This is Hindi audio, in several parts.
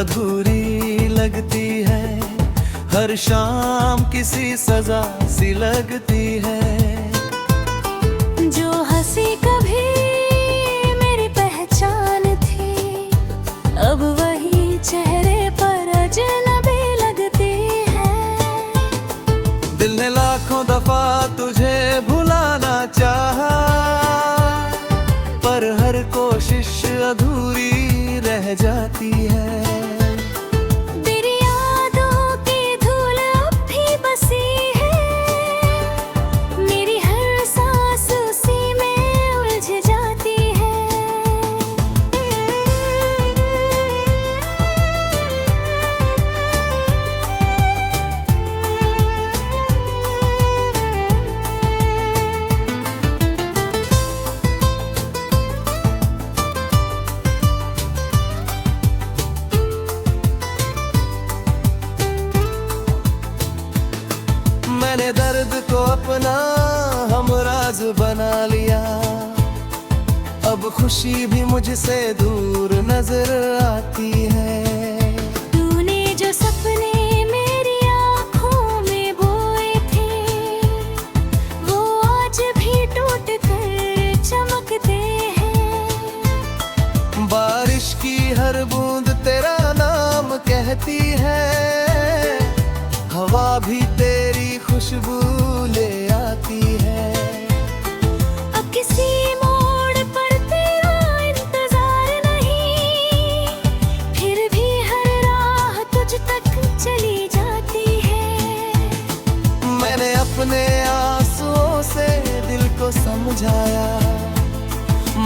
अधूरी लगती है। हर शाम किसी सजा सी लगती है। जो हंसी कभी मेरी पहचान थी, अब वही चेहरे पर अजनबी लगती है। दिल ने लाखों दफा तुझे भुलाना चाहा, पर हर कोशिश अधूरी रह जाती है। तेरी यादों की धूल अब भी बसी है, मेरी हर सांस उसी में उलझ जाती है। मैंने दर्द को अपना हमराज बना लिया, अब खुशी भी मुझसे दूर नजर आती है। तूने जो सपने मेरी आँखों में बोए थे, वो आज भी टूट कर चमकते हैं। बारिश की हर बूंद तेरा नाम कहती है, हवा भी तेरी खुशबू ले आती है। अब किसी मोड़ पर तेरा इंतजार नहीं, फिर भी हर राह तुझ तक चली जाती है। मैंने अपने आंसुओं से दिल को समझाया,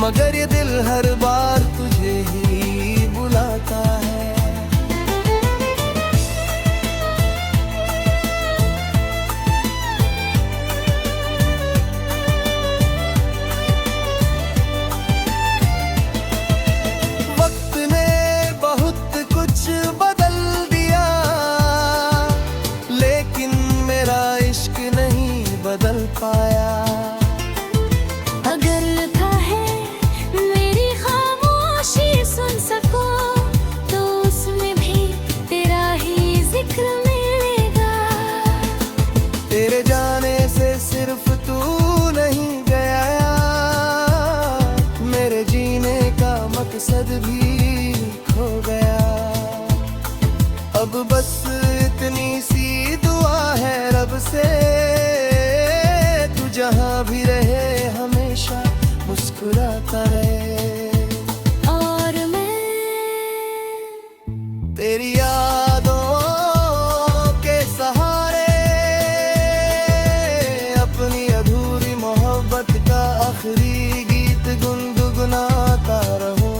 मगर ये दिल हर बार तुझे ही बुलाता है। वक्त ने बहुत कुछ बदल दिया, लेकिन मेरा इश्क नहीं बदल पाया। अगर लिखा है मेरी खामोशी सुन सको, तो उसमें भी तेरा ही जिक्र मिलेगा। तेरे जाने से सिर्फ तू नहीं गया, मेरे जीने का मकसद भी खो गया। अब बस इतनी सी दुआ है रब से, तू जहाँ भी रहे हमेशा मुस्कुराता रहे। और मैं तेरी यादों के सहारे अपनी अधूरी मोहब्बत का आखिरी गीत गुनगुनाता रहूं।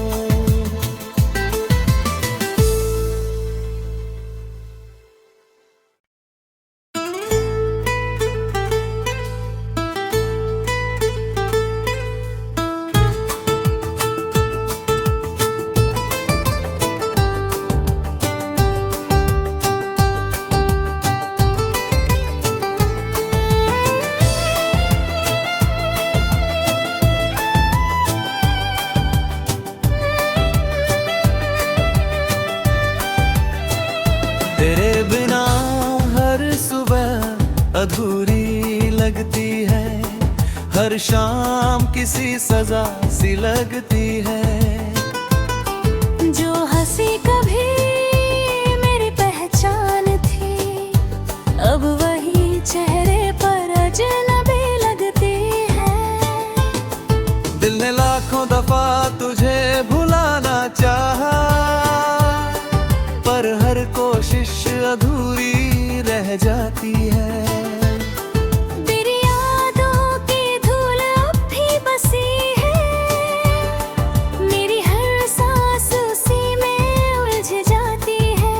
तेरे बिना हर सुबह अधूरी लगती है। हर शाम किसी सजा सी लगती है। जो हंसी कभी मेरी पहचान थी, अब वही चेहरे पर अजनबी लगती है। दिल ने लाखों दफा तुझे भुलाना चाहा, पर हर कोशिश अधूरी रह जाती है। तेरी यादों की धूल अब भी बसी है, मेरी हर सांस उसी में उलझ जाती है।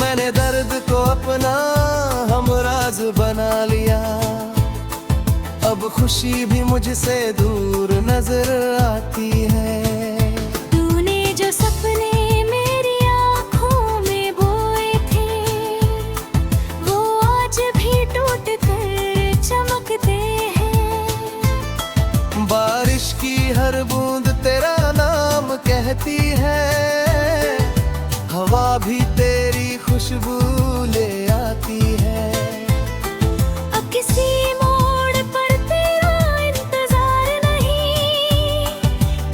मैंने दर्द को अपना हमराज बना लिया, अब खुशी भी मुझसे दूर नजर आती है। तूने जो सपने मेरी आँखों में बोए थे, वो आज भी टूट कर चमकते हैं। बारिश की हर बूंद तेरा नाम कहती है, हवा भी तेरी खुशबू ले आती है। अब किसी मोड़ पर तेरा इंतजार नहीं,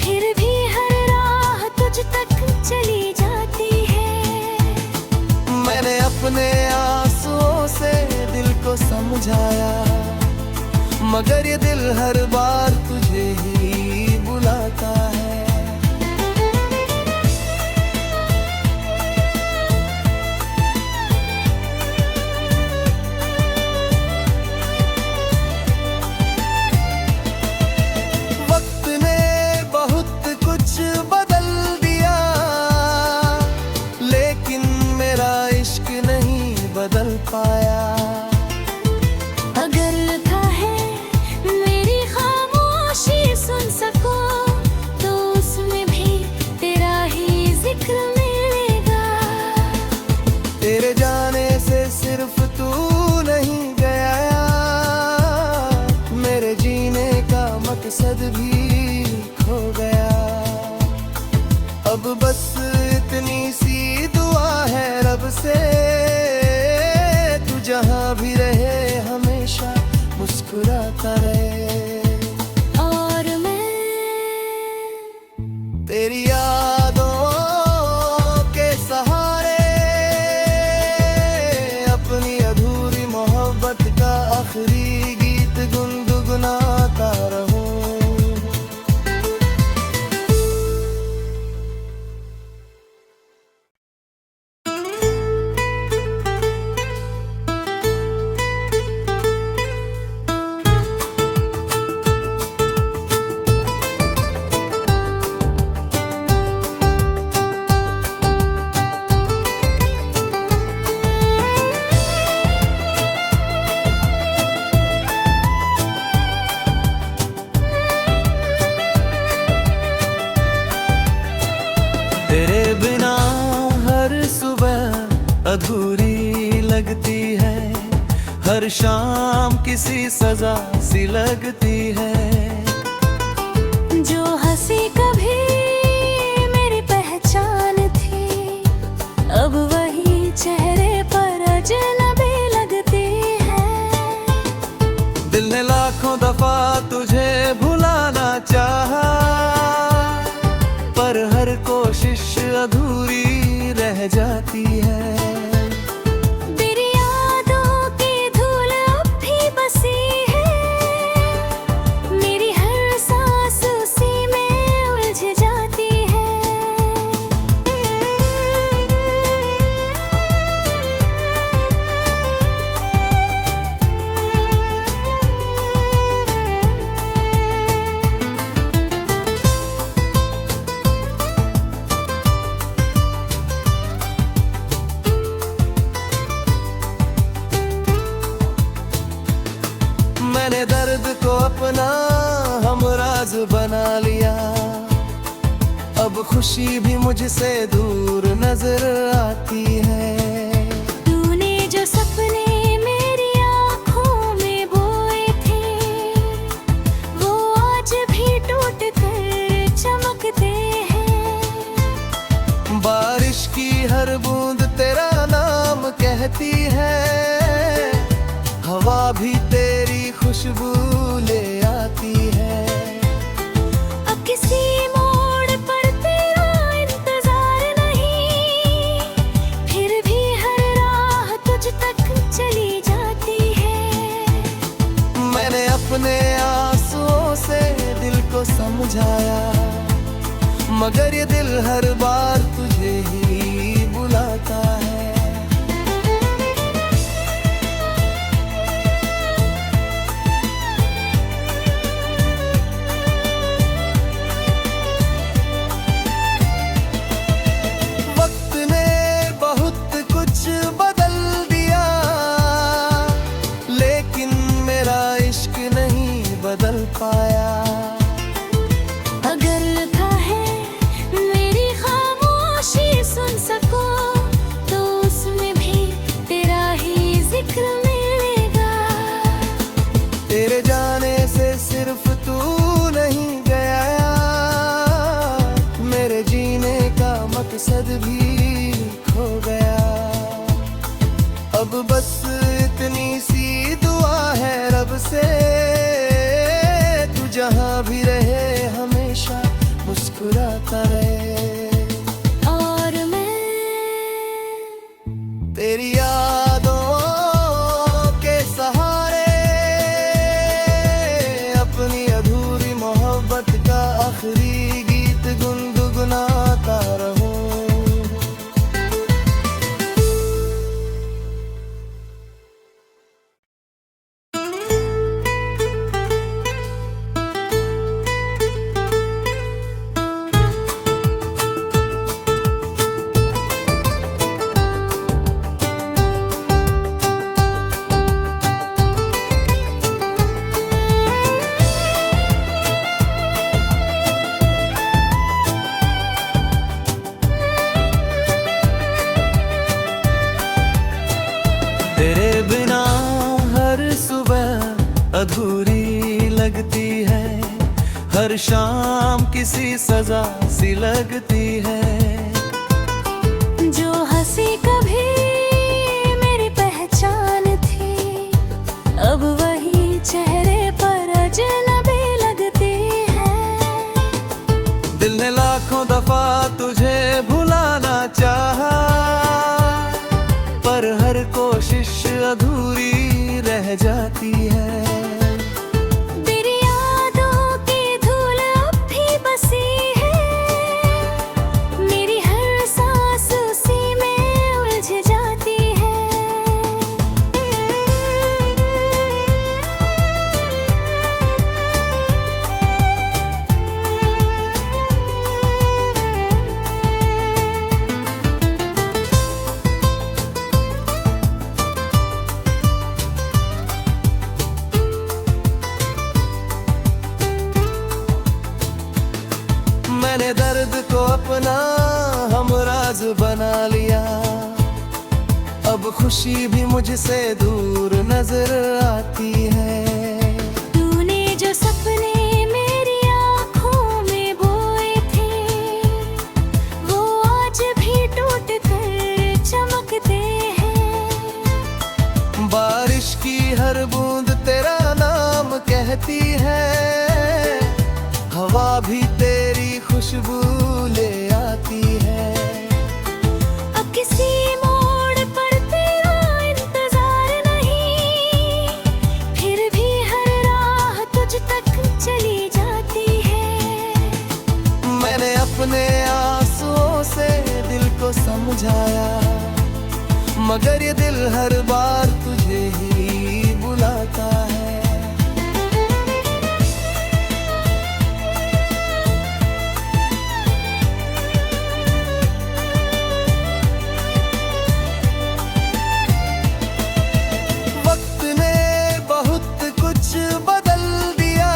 फिर भी हर राह तुझ तक चली जाती है। मैंने अपने आंसुओं से दिल को समझाया, मगर ये दिल हर बार तुझे ही बुलाता है। वक्त ने बहुत कुछ बदल दिया, लेकिन मेरा इश्क नहीं बदल पाया। अगर था है मेरी खामोशी सुन सको, तो उसमें भी तेरा ही जिक्र मिलेगा। तेरे जाने से सिर्फ तू नहीं गया, मेरे जीने का मकसद भी खो गया। अब बस इतनी सी दुआ है रब से, तू जहाँ भी रहे हमेशा मुस्कुराता रहे। और मैं तेरी यादों के सहारे अपनी अधूरी मोहब्बत का आखिरी गीत गुनगुनाता रहूं। तेरे बिना हर सुबह अधूरी लगती है, हर शाम किसी सजा सी लगती है। जो हंसी कभी मेरी पहचान थी, अब वही चेहरे पर अजनबी लगती है। दिल ने लाखों दफा तुझे भुलाना चाहा, पर हर कोशिश अधूरी रह जाती है। तेरी यादों की धूल अब भी बसी है, मेरी हर सांस उसी में उलझ जाती है। मैंने दर्द को अपना हमराज बना लिया, अब खुशी भी मुझसे दूर नजर आती है। तूने जो सपने मेरी आँखों में बोए थे, वो आज भी टूट कर चमकते हैं। बारिश की हर बूंद तेरा नाम कहती है, हवा भी तेरी खुशबू ले आती है। अब किसी मोड़ पर तेरा इंतजार नहीं, फिर भी हर राह तुझ तक चली जाती है। मैंने अपने आंसुओं से दिल को समझाया, मगर ये दिल हर बार तुझे ही बुलाता है। वक्त ने बहुत कुछ बदल दिया, लेकिन मेरा इश्क नहीं बदल पाया। अगर लिखा है मेरी खामोशी सुन सको तो उसमें भी तेरा ही जिक्र मिलेगा। तेरे जाने से सिर्फ तू नहीं गया, मेरे जीने का मकसद भी खो गया। अब बस इतनी सी दुआ है रब से, तू जहाँ भी रहे हमेशा मुस्कुराता रहे। और मैं तेरी यादों के सहारे अपनी अधूरी मोहब्बत का आखिरी गीत गुनगुनाता रहूं। तेरे बिना हर सुबह अधूरी लगती है, हर शाम किसी सजा सी लगती है। जो हंसी कभी मेरी पहचान थी, अब वही चेहरे पर अजनबी लगती है। दिल ने लाखों दफा तुझे भुलाना चाहा, पर हर कोशिश अधूरी रह जाती है। तेरी यादों की धूल अब भी बसी है, मेरी हर सांस उसी में उलझ जाती है। मैंने दर्द को अपना हमराज बना लिया, अब खुशी भी मुझसे दूर नजर आती है। तूने जो सपने मेरी आँखों में बोए थे, वो आज भी टूट कर चमकते हैं। बारिश की हर बूंद तेरा नाम कहती है, हवा भी तेरी खुशबू ले आती है। अब किसी मोड़ पर तेरा इंतजार नहीं, फिर भी हर राह तुझ तक चली जाती है। मैंने अपने आंसुओं से दिल को समझाया, मगर ये दिल हर बार तुझे ही बुलाता है। वक्त ने बहुत कुछ बदल दिया,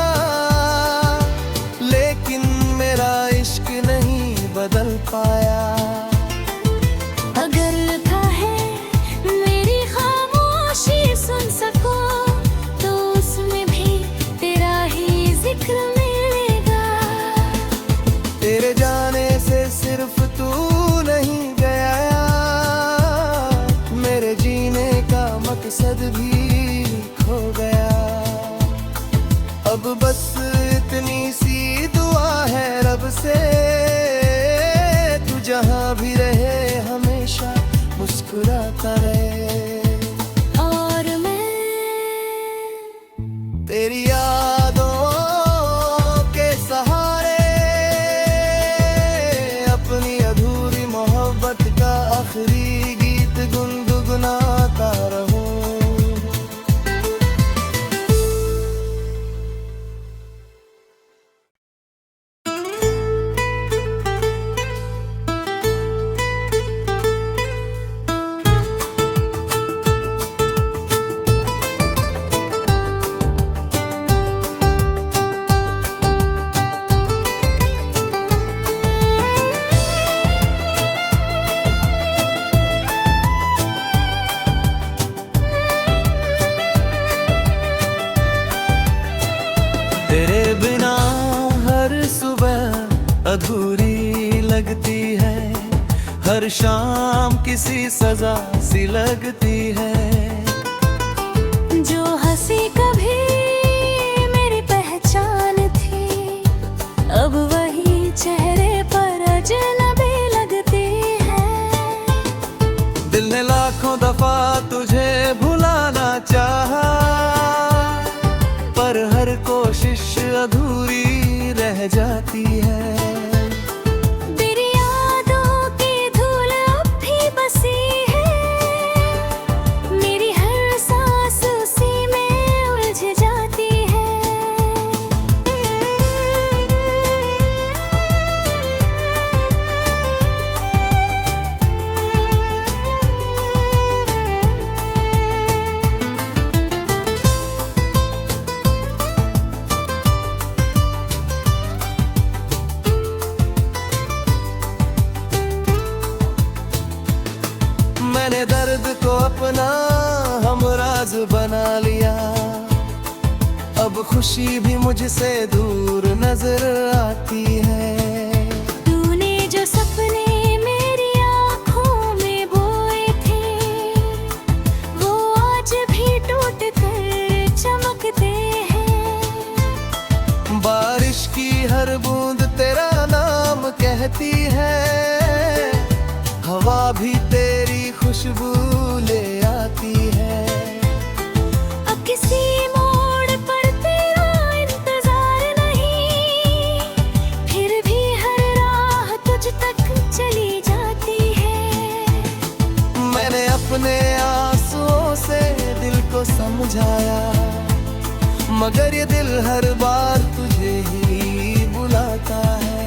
लेकिन मेरा इश्क नहीं बदल पाया। अगर लिखा है मेरी खामोशी सुन सको तो उसमें भी तेरा ही जिक्र मिलेगा। तेरे जाने से सिर्फ तू नहीं गया, मेरे जीने का मकसद भी खो गया। अब बस इतनी सी दुआ है रब से, तू जहाँ भी रहे हमेशा मुस्कुराता रहे। और मैं तेरी यादों के सहारे अपनी अधूरी मोहब्बत का आखिरी गीत गुनगुनाता रहूं। अधूरी लगती है, हर शाम किसी सजा सी लगती है। जो हंसी कभी मेरी पहचान थी, अब वही चेहरे पर अजनबी लगती है। दिल ने लाखों दफा तुझे भुलाना चाहा, पर हर कोशिश अधूरी रह जाती है। तेरी यादों की धूल अब भी बसी है, मेरी हर सांस उसी में उलझ जाती है। मैंने दर्द को अपना हमराज बना लिया, अब खुशी भी मुझसे दूर नजर आती है। तूने जो सपने मेरी आँखों में बोए थे, वो आज भी टूट कर चमकते हैं। बारिश की हर बूंद तेरा नाम कहती है, हवा भी तेरी खुशबू ले आती है। अब किसी मोड़ पर तेरा इंतजार नहीं, फिर भी हर राह तुझ तक चली जाती है। मैंने अपने आंसुओं से दिल को समझाया, मगर ये दिल हर बार तुझे ही बुलाता है।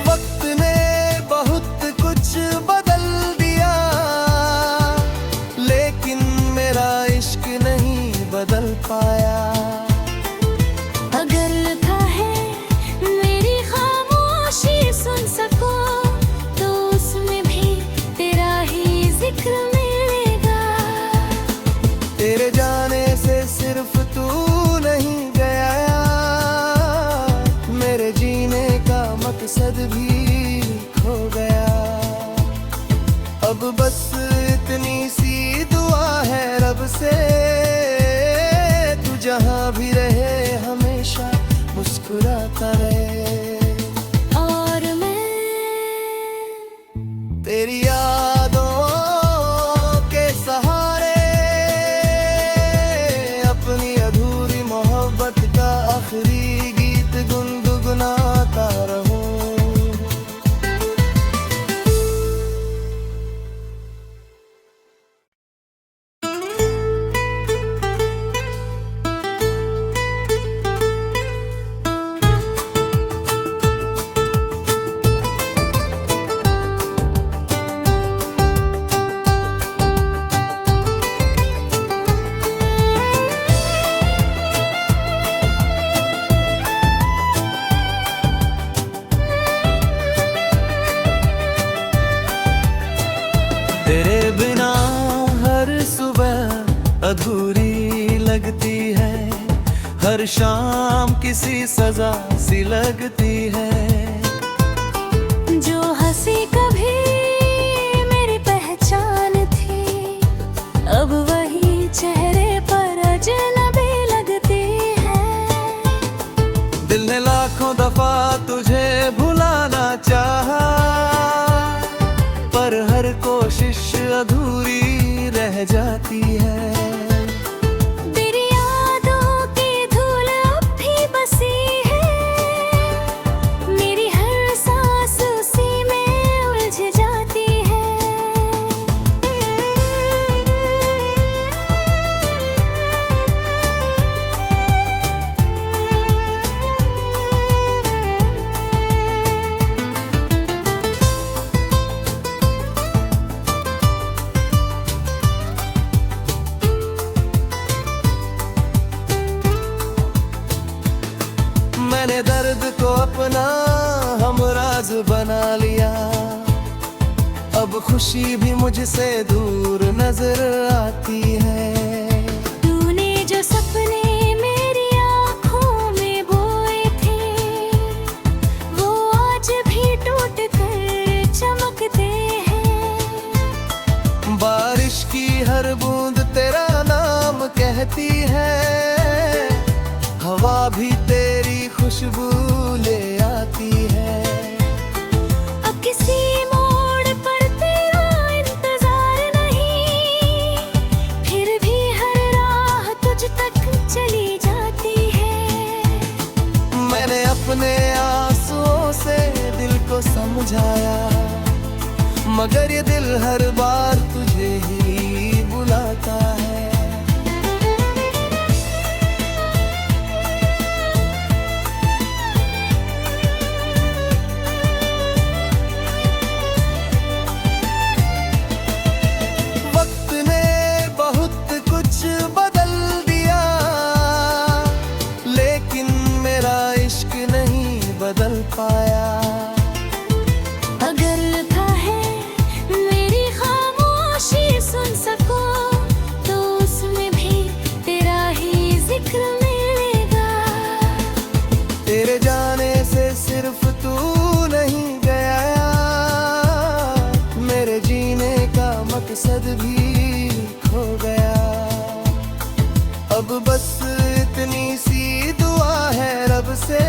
वक्त ने बहुत कुछ बदल दिया, लेकिन मेरा इश्क नहीं बदल पाया। अगर लिखा है मेरी खामोशी सुन सको, तो उसमें भी तेरा ही जिक्र मिलेगा। तेरे जाने से सिर्फ तू नहीं गया, मेरे जीने का मकसद भी खो गया। अब बस इतनी सी दुआ है रब से, तू जहाँ भी रहे हमेशा मुस्कुराता रहे। और मैं तेरी यादों के सहारे अपनी अधूरी मोहब्बत का आखिरी गीत गुनगुनाता रहूं। तेरे बिना हर सुबह अधूरी लगती है, हर शाम किसी सजा सी लगती है। जो हंसी कभी मेरी पहचान थी, अब वही चेहरे पर अजनबी लगती है। दिल ने लाखों दफा तुझे भुलाना चाहा, पर हर कोशिश अधूरी रह जाती है। तेरी यादों की धूल अब भी बसी है, मेरी हर सांस उसी में उलझ जाती है। मैंने दर्द को अपना हमराज बना लिया, अब खुशी भी मुझसे दूर नजर आती है। तूने जो सपने मेरी आँखों में बोए थे, वो आज भी टूट कर चमकते हैं। बारिश की हर बूंद तेरा नाम कहती है, हवा भी तेरी खुशबू ले आती है। अब किसी मोड़ पर तेरा इंतजार नहीं, फिर भी हर राह तुझ तक चली जाती है। मैंने अपने आंसुओं से दिल को समझाया, मगर ये दिल हर बार तुझे ही बुलाता है। वक्त ने बहुत कुछ बदल दिया, लेकिन मेरा इश्क नहीं बदल पाया। अगर था है मेरी खामोशी सुन सको, तो उसमें भी तेरा ही जिक्र मिलेगा। तेरे जाने से सिर्फ तू नहीं गया, मेरे जीने का मकसद भी खो गया। अब बस इतनी सी दुआ है रब से,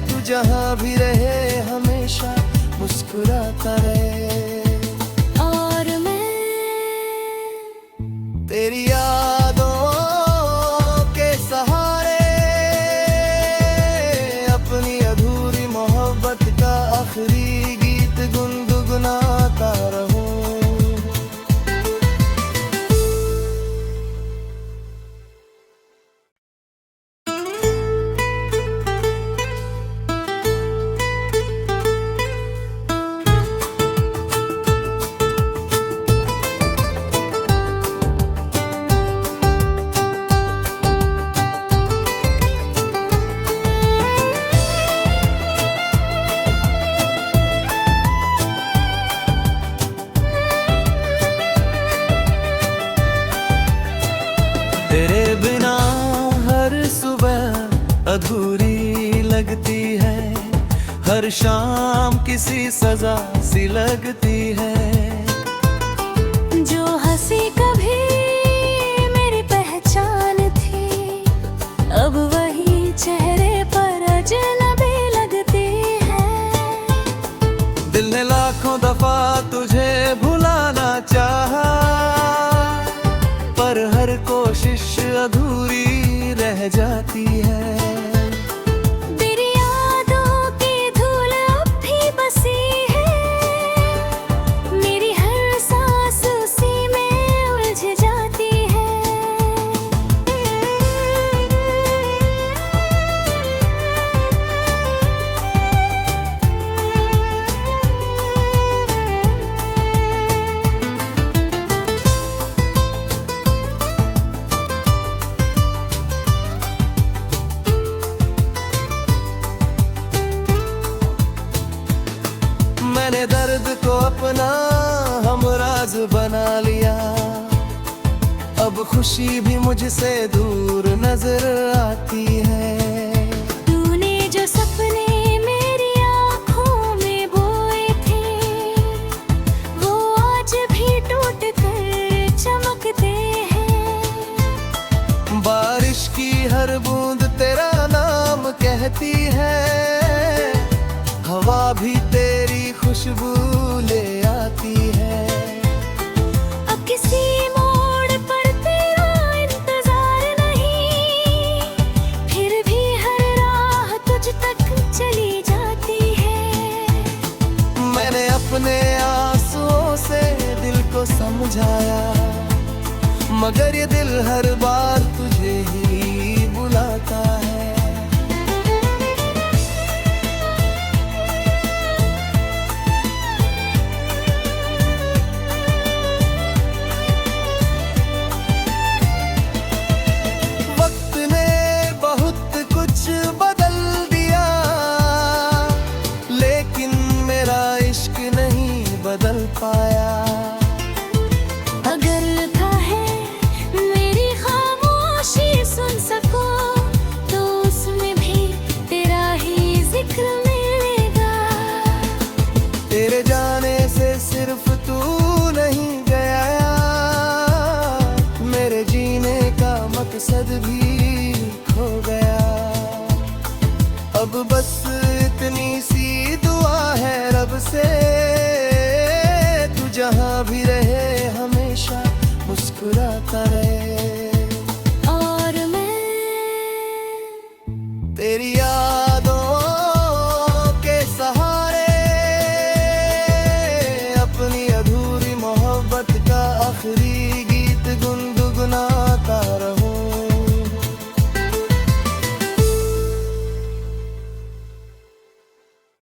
तू जहाँ भी रहे हमेशा मुस्कुराता रहे। और मैं तेरी यादों के सहारे अपनी अधूरी मोहब्बत का आखिरी गीत गुनगुनाता रहूं। तेरे बिना हर सुबह अधूरी लगती है, हर शाम किसी सजा सी लगती है। जो हंसी कभी मेरी पहचान थी, अब वही चेहरे पर अजनबी लगती है। दिल ने लाखों दफा तुझे भुलाना चाहा, पर हर कोशिश अधूरी रह जाती है। तेरी यादों की धूल अब भी बसी है, मेरी हर सांस उसी में उलझ जाती है। मैंने दर्द को अपना हमराज बना लिया, अब खुशी भी मुझसे दूर नजर आती है। तूने जो सपने मेरी आँखों में बोए थे, वो आज भी टूट कर चमकते हैं। बारिश की हर बूंद तेरा नाम कहती है, हवा भी तेरी खुशबू ले आती है। अब किसी मोड़ पर तेरा इंतजार नहीं, फिर भी हर राह तुझ तक चली जाती है। मैंने अपने आंसुओं से दिल को समझाया, मगर ये दिल हर बार तुझे ही